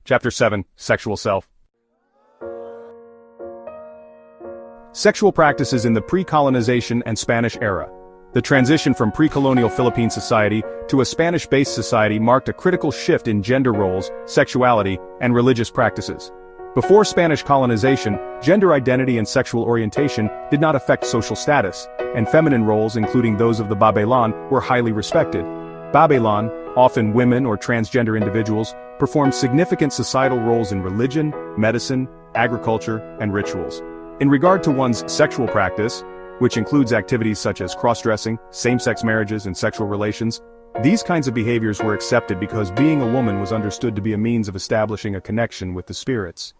Chapter 7, Sexual Self. Sexual practices in the pre-colonization and Spanish era. The transition from pre-colonial Philippine society to a Spanish-based society marked a critical shift in gender roles, sexuality, and religious practices. Before Spanish colonization, gender identity and sexual orientation did not affect social status, and feminine roles, including those of the Babylon, were highly respected. Babylon, often women or transgender individuals, performed significant societal roles in religion, medicine, agriculture, and rituals. In regard to one's sexual practice, which includes activities such as cross-dressing, same-sex marriages, and sexual relations, these kinds of behaviors were accepted because being a woman was understood to be a means of establishing a connection with the spirits.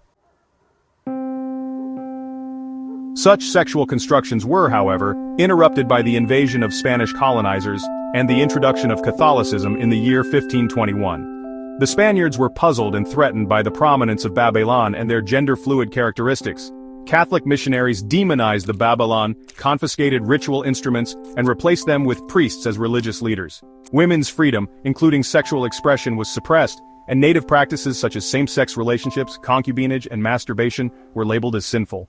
Such sexual constructions were, however, interrupted by the invasion of Spanish colonizers and the introduction of Catholicism in the year 1521. The Spaniards were puzzled and threatened by the prominence of Babylon and their gender-fluid characteristics. Catholic missionaries demonized the Babylon, confiscated ritual instruments, and replaced them with priests as religious leaders. Women's freedom, including sexual expression, was suppressed, and native practices such as same-sex relationships, concubinage, and masturbation were labeled as sinful.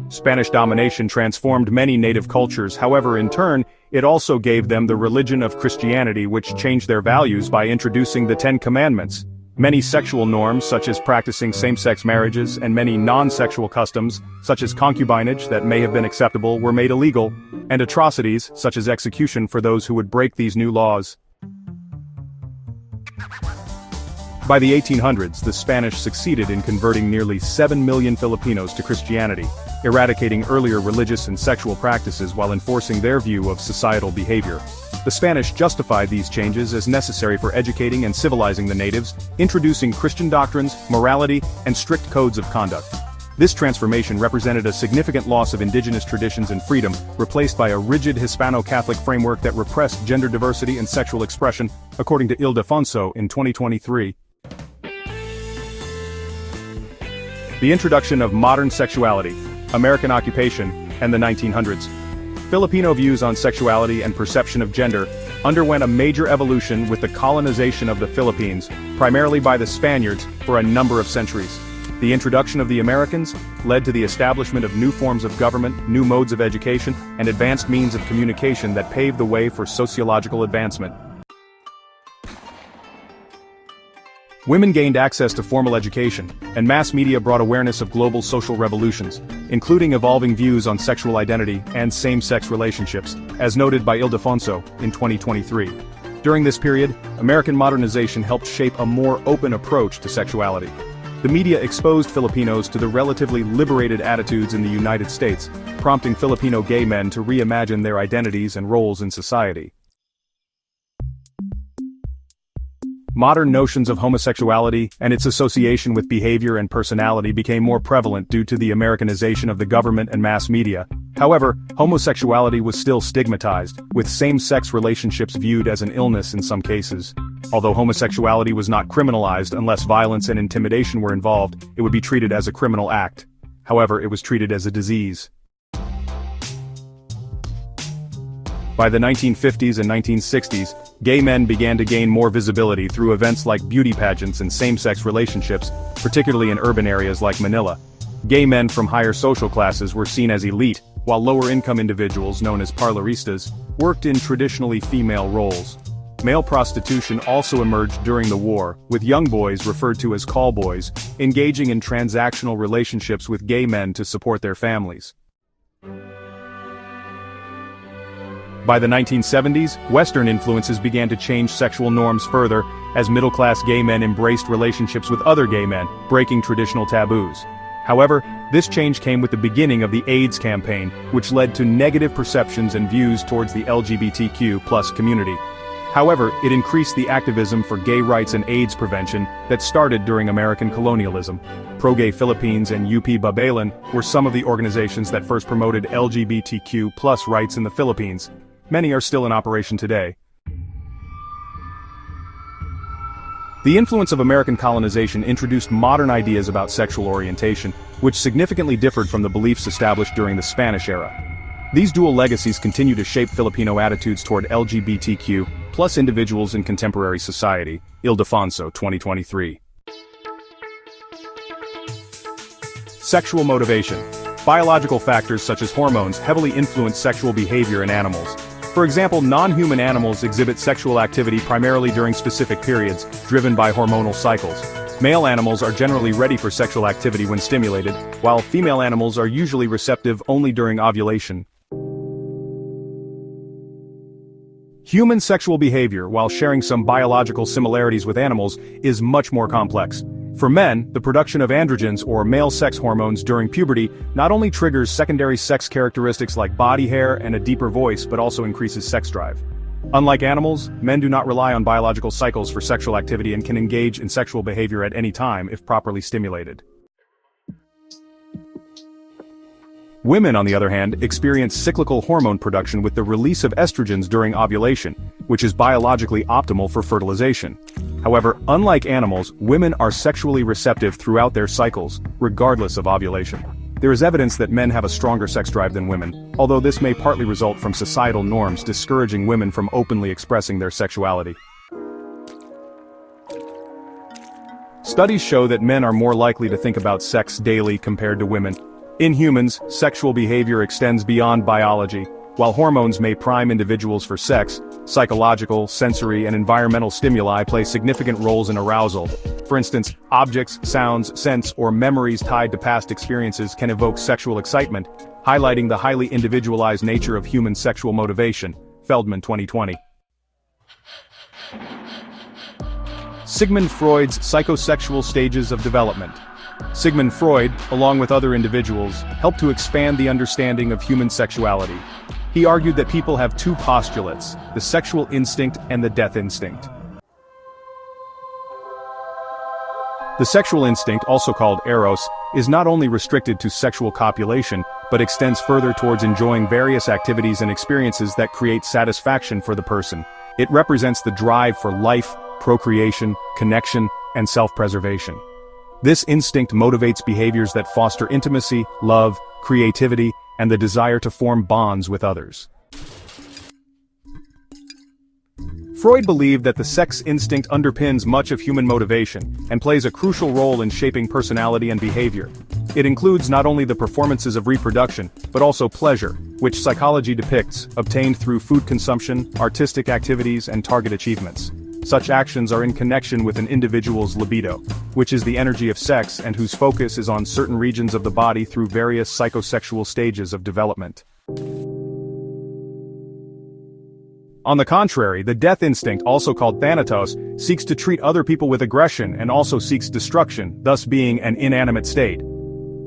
Spanish domination transformed many native cultures, however, in turn, it also gave them the religion of Christianity, which changed their values by introducing the Ten Commandments. Many sexual norms, such as practicing same-sex marriages, and many non-sexual customs, such as concubinage that may have been acceptable, were made illegal, and atrocities, such as execution for those who would break these new laws. By the 1800s, the Spanish succeeded in converting nearly 7 million Filipinos to Christianity, eradicating earlier religious and sexual practices while enforcing their view of societal behavior. The Spanish justified these changes as necessary for educating and civilizing the natives, introducing Christian doctrines, morality, and strict codes of conduct. This transformation represented a significant loss of indigenous traditions and freedom, replaced by a rigid Hispano-Catholic framework that repressed gender diversity and sexual expression, according to Ildefonso in 2023. The introduction of modern sexuality, American occupation, and the 1900s. Filipino views on sexuality and perception of gender underwent a major evolution with the colonization of the Philippines, primarily by the Spaniards, for a number of centuries. The introduction of the Americans led to the establishment of new forms of government, new modes of education, and advanced means of communication that paved the way for sociological advancement. Women gained access to formal education, and mass media brought awareness of global social revolutions, including evolving views on sexual identity and same-sex relationships, as noted by Ildefonso in 2023. During this period, American modernization helped shape a more open approach to sexuality. The media exposed Filipinos to the relatively liberated attitudes in the United States, prompting Filipino gay men to reimagine their identities and roles in society. Modern notions of homosexuality and its association with behavior and personality became more prevalent due to the Americanization of the government and mass media. However, homosexuality was still stigmatized, with same-sex relationships viewed as an illness in some cases. Although homosexuality was not criminalized unless violence and intimidation were involved, it would be treated as a criminal act. However, it was treated as a disease. By the 1950s and 1960s, gay men began to gain more visibility through events like beauty pageants and same-sex relationships, particularly in urban areas like Manila. Gay men from higher social classes were seen as elite, while lower-income individuals, known as parloristas, worked in traditionally female roles. Male prostitution also emerged during the war, with young boys referred to as callboys, engaging in transactional relationships with gay men to support their families. By the 1970s, Western influences began to change sexual norms further, as middle-class gay men embraced relationships with other gay men, breaking traditional taboos. However, this change came with the beginning of the AIDS campaign, which led to negative perceptions and views towards the LGBTQ+ community. However, it increased the activism for gay rights and AIDS prevention that started during American colonialism. Pro-Gay Philippines and UP Babaylan were some of the organizations that first promoted LGBTQ+ rights in the Philippines. Many are still in operation today. The influence of American colonization introduced modern ideas about sexual orientation, which significantly differed from the beliefs established during the Spanish era. These dual legacies continue to shape Filipino attitudes toward LGBTQ plus individuals in contemporary society, Ildefonso 2023. Sexual motivation. Biological factors such as hormones heavily influence sexual behavior in animals. For example, non-human animals exhibit sexual activity primarily during specific periods, driven by hormonal cycles. Male animals are generally ready for sexual activity when stimulated, while female animals are usually receptive only during ovulation. Human sexual behavior, while sharing some biological similarities with animals, is much more complex. For men, the production of androgens or male sex hormones during puberty not only triggers secondary sex characteristics like body hair and a deeper voice but also increases sex drive. Unlike animals, men do not rely on biological cycles for sexual activity and can engage in sexual behavior at any time if properly stimulated. Women, on the other hand, experience cyclical hormone production with the release of estrogens during ovulation, which is biologically optimal for fertilization. However, unlike animals, women are sexually receptive throughout their cycles, regardless of ovulation. There is evidence that men have a stronger sex drive than women, although this may partly result from societal norms discouraging women from openly expressing their sexuality. Studies show that men are more likely to think about sex daily compared to women. In humans, sexual behavior extends beyond biology. While hormones may prime individuals for sex, psychological, sensory, and environmental stimuli play significant roles in arousal. For instance, objects, sounds, scents, or memories tied to past experiences can evoke sexual excitement, highlighting the highly individualized nature of human sexual motivation. Feldman 2020. Sigmund Freud's psychosexual stages of development. Sigmund Freud, along with other individuals, helped to expand the understanding of human sexuality. He argued that people have two postulates, the sexual instinct and the death instinct. The sexual instinct, also called eros, is not only restricted to sexual copulation, but extends further towards enjoying various activities and experiences that create satisfaction for the person. It represents the drive for life, procreation, connection, and self-preservation. This instinct motivates behaviors that foster intimacy, love, creativity, and the desire to form bonds with others. Freud believed that the sex instinct underpins much of human motivation and plays a crucial role in shaping personality and behavior. It includes not only the performances of reproduction, but also pleasure, which psychology depicts, obtained through food consumption, artistic activities, and target achievements. Such actions are in connection with an individual's libido, which is the energy of sex and whose focus is on certain regions of the body through various psychosexual stages of development. On the contrary, the death instinct, also called thanatos, seeks to treat other people with aggression and also seeks destruction, thus being an inanimate state.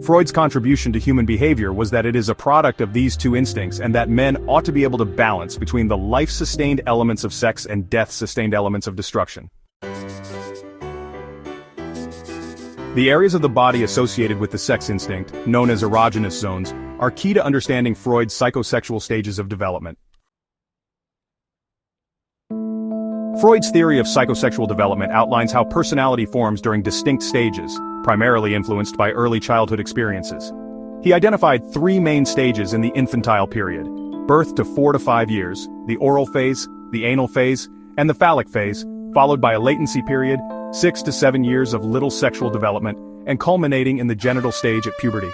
Freud's contribution to human behavior was that it is a product of these two instincts and that men ought to be able to balance between the life-sustained elements of sex and death-sustained elements of destruction. The areas of the body associated with the sex instinct, known as erogenous zones, are key to understanding Freud's psychosexual stages of development. Freud's theory of psychosexual development outlines how personality forms during distinct stages, primarily influenced by early childhood experiences. He identified three main stages in the infantile period: birth to 4 to 5 years, the oral phase, the anal phase, and the phallic phase, followed by a latency period, 6 to 7 years of little sexual development, and culminating in the genital stage at puberty.